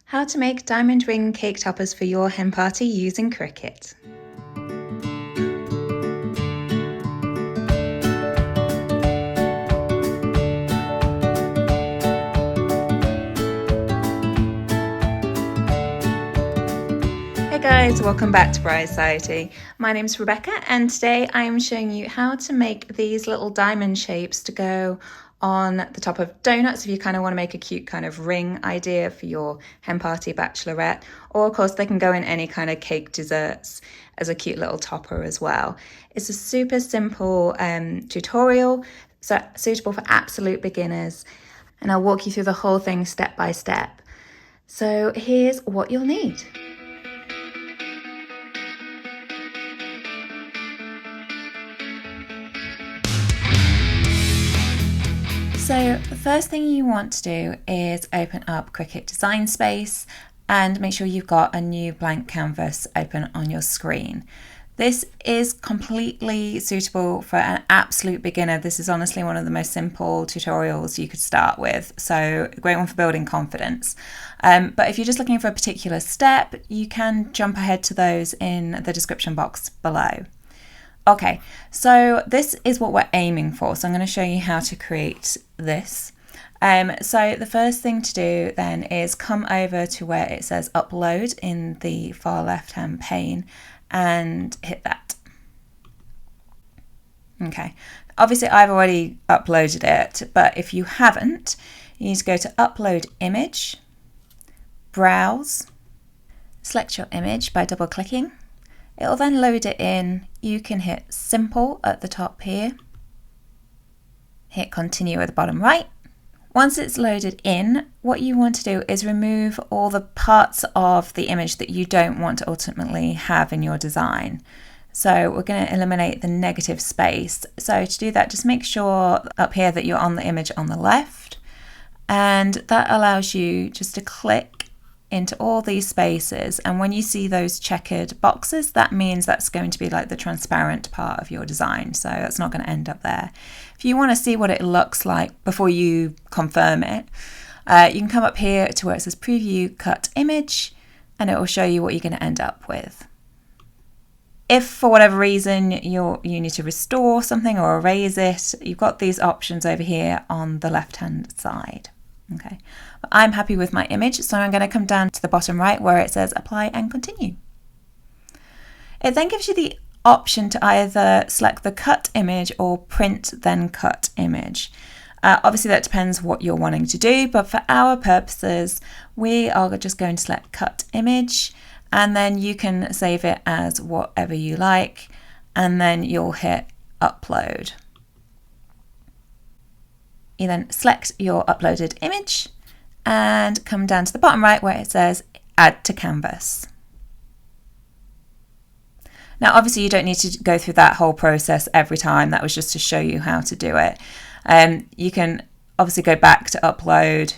How to make diamond ring cake toppers for your hen party using Cricut. Hey guys, welcome back to Bridal Society. My name's Rebecca and today I am showing you how to make these little diamond shapes to go on the top of donuts if you kind of want to make a cute kind of ring idea for your hen party bachelorette, or of course they can go in any kind of cake desserts as a cute little topper as well. It's a super simple tutorial, so suitable for absolute beginners, and I'll walk you through the whole thing step by step. So here's what you'll need. So the first thing you want to do is open up Cricut Design Space and make sure you've got a new blank canvas open on your screen. This is completely suitable for an absolute beginner. This is honestly one of the most simple tutorials you could start with, so a great one for building confidence. But if you're just looking for a particular step, you can jump ahead to those in the description box below. Okay, so this is what we're aiming for. So I'm going to show you how to create this. So the first thing to do then is come over to where it says upload in the far left hand pane and hit that. Okay, obviously I've already uploaded it, but if you haven't, you need to go to upload image, browse, select your image by double clicking. It'll then load it in. You can hit simple at the top here, hit continue at the bottom right. Once it's loaded in, what you want to do is remove all the parts of the image that you don't want to ultimately have in your design. So we're going to eliminate the negative space. So to do that, just make sure up here that you're on the image on the left, and that allows you just to click into all these spaces, and when you see those checkered boxes, that means that's going to be like the transparent part of your design, so that's not going to end up there. If you want to see what it looks like before you confirm it, you can come up here to where it says preview cut image, and it will show you what you're going to end up with. If for whatever reason you need to restore something or erase it, you've got these options over here on the left hand side. Okay, but I'm happy with my image, so I'm going to come down to the bottom right where it says apply and continue. It then gives you the option to either select the cut image or print then cut image. Obviously that depends what you're wanting to do, but for our purposes we are just going to select cut image, and then you can save it as whatever you like, and then you'll hit upload. You then select your uploaded image and come down to the bottom right where it says add to canvas. Now obviously you don't need to go through that whole process every time, that was just to show you how to do it. You can obviously go back to upload,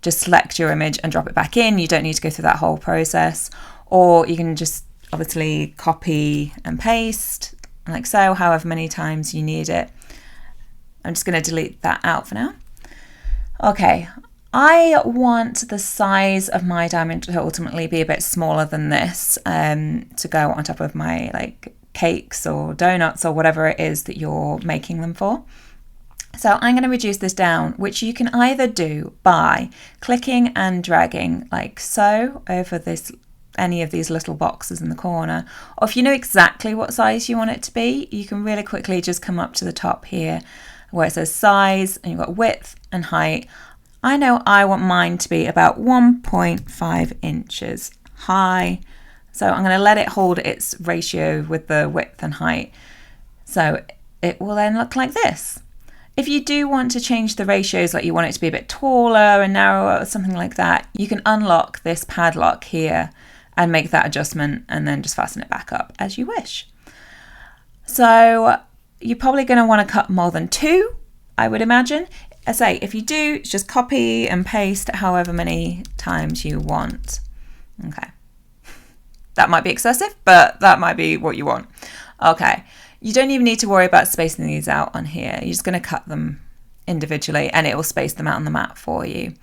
just select your image and drop it back in. You don't need to go through that whole process, or you can just obviously copy and paste like so, however many times you need it. I'm just going to delete that out for now. Okay, I want the size of my diamond to ultimately be a bit smaller than this, to go on top of my like cakes or donuts or whatever it is that you're making them for. So I'm going to reduce this down, which you can either do by clicking and dragging like so over any of these little boxes in the corner, or if you know exactly what size you want it to be, you can really quickly just come up to the top here where it says size, and you've got width and height. I know I want mine to be about 1.5 inches high, so I'm going to let it hold its ratio with the width and height, so it will then look like this. If you do want to change the ratios, like you want it to be a bit taller and narrower or something like that, you can unlock this padlock here and make that adjustment and then just fasten it back up as you wish. So you're probably going to want to cut more than 2, I would imagine. I say, if you do, just copy and paste however many times you want. Okay. That might be excessive, but that might be what you want. Okay. You don't even need to worry about spacing these out on here. You're just going to cut them individually and it will space them out on the mat for you.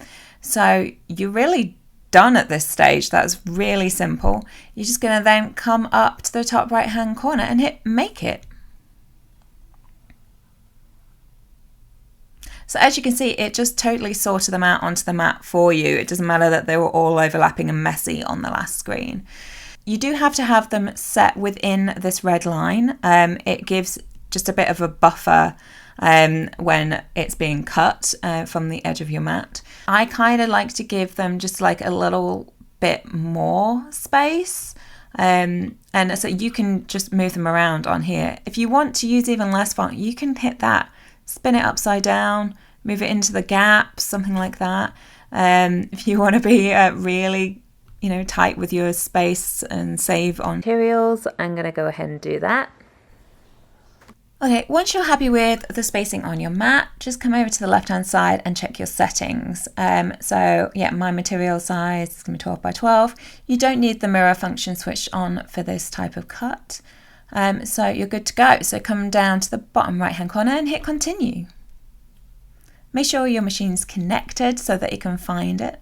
So you really done at this stage. That's really simple. You're just going to then come up to the top right hand corner and hit make it. So as you can see, it just totally sorted them out onto the mat for you. It doesn't matter that they were all overlapping and messy on the last screen. You do have to have them set within this red line. It gives just a bit of a buffer when it's being cut from the edge of your mat. I kind of like to give them just like a little bit more space. And so you can just move them around on here. If you want to use even less font, you can hit that. Spin it upside down, move it into the gaps, something like that. If you want to be really, tight with your space and save on materials, I'm going to go ahead and do that. Okay, once you're happy with the spacing on your mat, just come over to the left-hand side and check your settings. So yeah, my material size is going to be 12 by 12. You don't need the mirror function switched on for this type of cut. So you're good to go. So come down to the bottom right hand corner and hit continue. Make sure your machine's connected so that you can find it.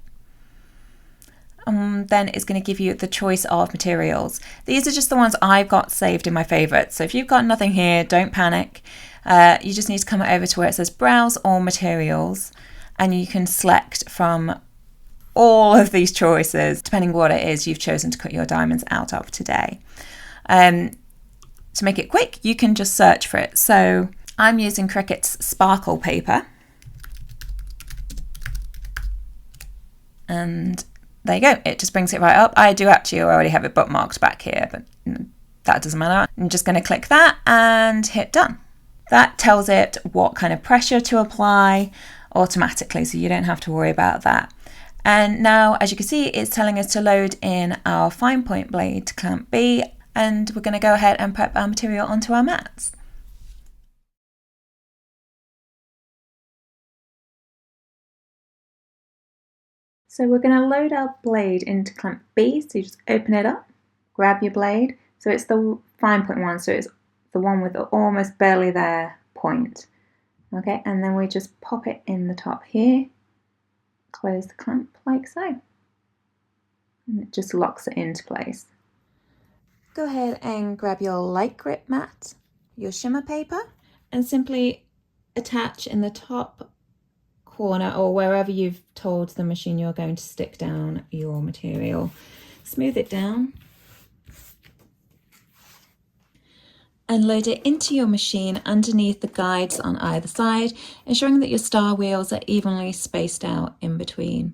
Then it's going to give you the choice of materials. These are just the ones I've got saved in my favorites. So if you've got nothing here, don't panic. You just need to come over to where it says browse all materials, and you can select from all of these choices, depending what it is you've chosen to cut your diamonds out of today. To make it quick, you can just search for it. So I'm using Cricut's sparkle paper. And there you go. It just brings it right up. I do actually already have it bookmarked back here, but that doesn't matter. I'm just going to click that and hit done. That tells it what kind of pressure to apply automatically, so you don't have to worry about that. And now, as you can see, it's telling us to load in our fine point blade to clamp B, and we're going to go ahead and prep our material onto our mats. So we're going to load our blade into clamp B, so you just open it up, grab your blade. So it's the fine point one, so it's the one with the almost barely there point. Okay, and then we just pop it in the top here, close the clamp like so, and it just locks it into place. Go ahead and grab your light grip mat, your shimmer paper, and simply attach in the top corner or wherever you've told the machine you're going to stick down your material. Smooth it down and load it into your machine underneath the guides on either side, ensuring that your star wheels are evenly spaced out in between.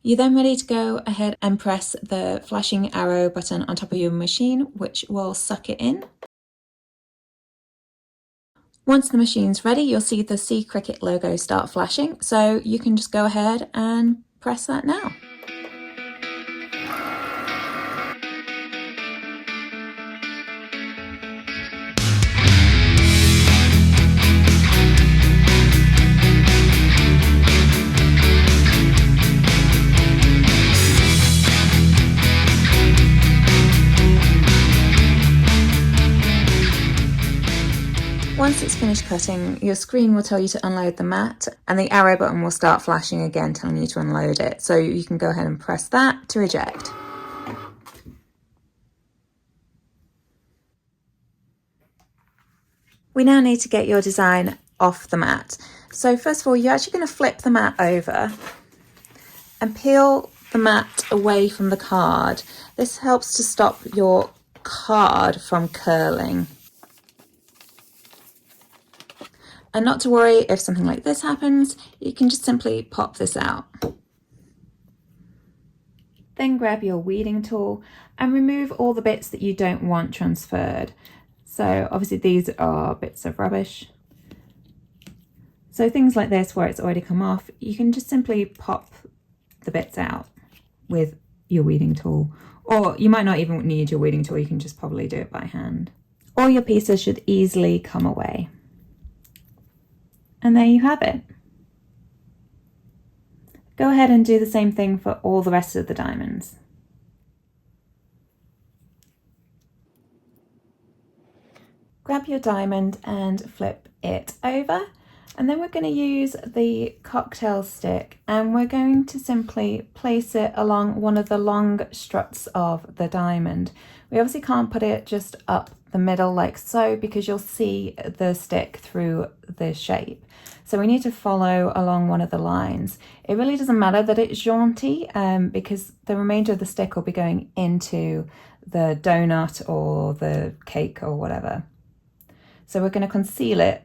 You're then ready to go ahead and press the flashing arrow button on top of your machine, which will suck it in. Once the machine's ready, you'll see the C Cricut logo start flashing, so you can just go ahead and press that now. Once it's finished cutting, your screen will tell you to unload the mat, and the arrow button will start flashing again telling you to unload it. So you can go ahead and press that to eject. We now need to get your design off the mat. So first of all, you're actually going to flip the mat over and peel the mat away from the card. This helps to stop your card from curling. And not to worry if something like this happens, you can just simply pop this out. Then grab your weeding tool and remove all the bits that you don't want transferred. So obviously these are bits of rubbish. So things like this where it's already come off, you can just simply pop the bits out with your weeding tool. Or you might not even need your weeding tool, you can just probably do it by hand. All your pieces should easily come away. And there you have it. Go ahead and do the same thing for all the rest of the diamonds. Grab your diamond and flip it over, And then we're going to use the cocktail stick and we're going to simply place it along one of the long struts of the diamond. We obviously can't put it just up the middle like so because you'll see the stick through the shape. So we need to follow along one of the lines. It really doesn't matter that it's jaunty because the remainder of the stick will be going into the donut or the cake or whatever. So we're going to conceal it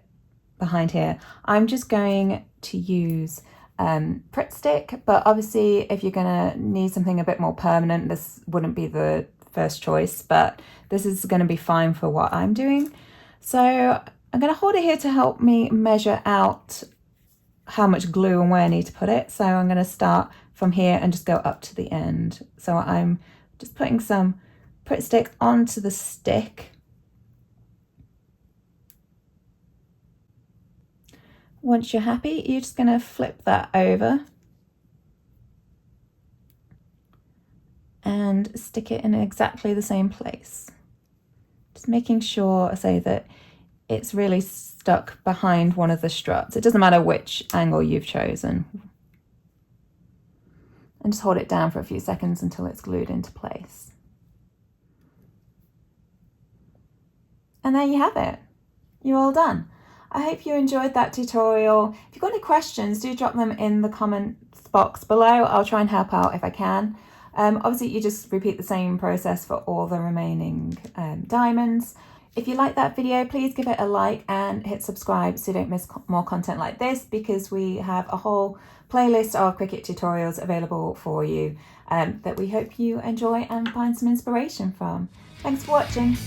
behind here. I'm just going to use Pritt stick, but obviously if you're going to need something a bit more permanent, this wouldn't be the first choice, but this is going to be fine for what I'm doing. So I'm going to hold it here to help me measure out how much glue and where I need to put it. So I'm going to start from here and just go up to the end. So I'm just putting some Pritt stick onto the stick. Once you're happy, you're just going to flip that over and stick it in exactly the same place. Just making sure, I say, that it's really stuck behind one of the struts. It doesn't matter which angle you've chosen. And just hold it down for a few seconds until it's glued into place. And there you have it. You're all done. I hope you enjoyed that tutorial. If you've got any questions, do drop them in the comments box below. I'll try and help out if I can. Obviously, you just repeat the same process for all the remaining diamonds. If you like that video, please give it a like and hit subscribe so you don't miss more content like this, because we have a whole playlist of Cricut tutorials available for you that we hope you enjoy and find some inspiration from. Thanks for watching.